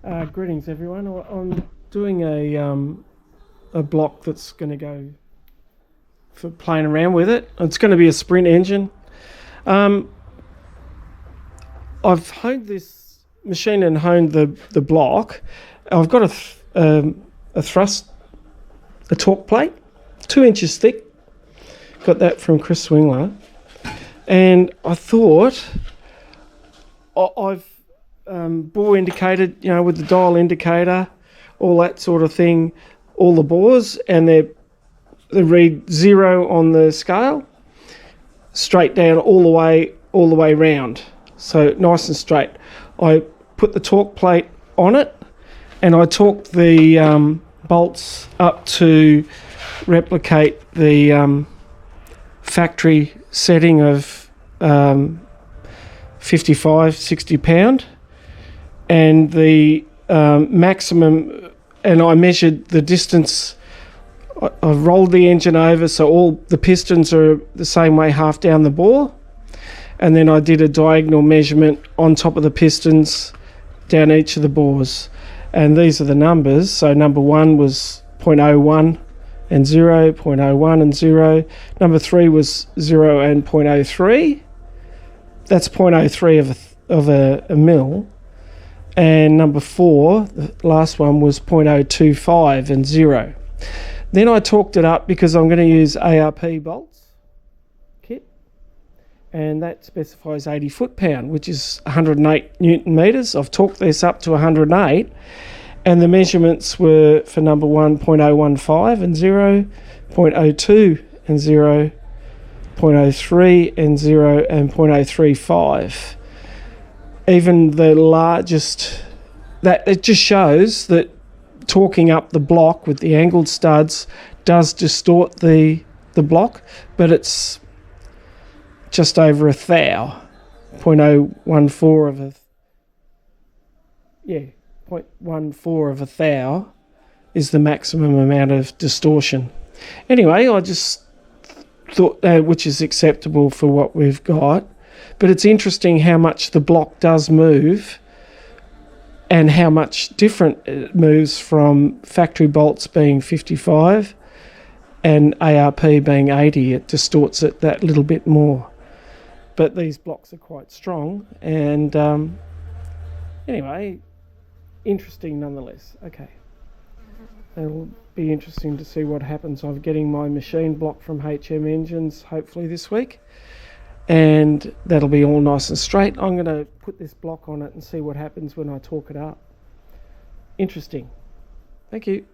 Greetings everyone. I'm doing a block that's going to go for playing around with it. It's going to be a sprint engine. I've honed this machine and honed the block. I've got a torque plate, 2 inches thick. Got that from Chris Swingler. And I thought I've bore indicated, with the dial indicator, all that sort of thing, all the bores, and they read 0 on the scale, straight down all the way round, so nice and straight. I put the torque plate on it, and I torqued the bolts up to replicate the factory setting of 55, 60 pound, and the maximum, and I measured the distance. I've rolled the engine over so all the pistons are the same way, half down the bore, and then I did a diagonal measurement on top of the pistons down each of the bores, and these are the numbers. So number 1 was 0.01 and 0, 0.01 and 0. Number 3 was 0 and 0.03. That's 0.03 of a mil. And number 4, the last one, was 0.025 and 0. Then I torqued it up because I'm going to use ARP bolts kit, and that specifies 80 foot-pound, which is 108 Newton meters. I've torqued this up to 108, and the measurements were for number 1, 0.015 and 0, 0.02 and 0, 0.03 and 0, and 0.035. Even the largest, that it just shows that torquing up the block with the angled studs does distort the block, but it's just over 1,000, 0.014 of a 0.14 of 1,000 is the maximum amount of distortion. Anyway, I just thought which is acceptable for what we've got, but it's interesting how much the block does move and how much different it moves from factory bolts being 55 and ARP being 80. It distorts it that little bit more. But these blocks are quite strong, and anyway, interesting nonetheless. Okay. It'll be interesting to see what happens. I'm getting my machine block from HM Engines hopefully this week, and that'll be all nice and straight. I'm going to put this block on it and see what happens when I torque it up. Interesting. Thank you.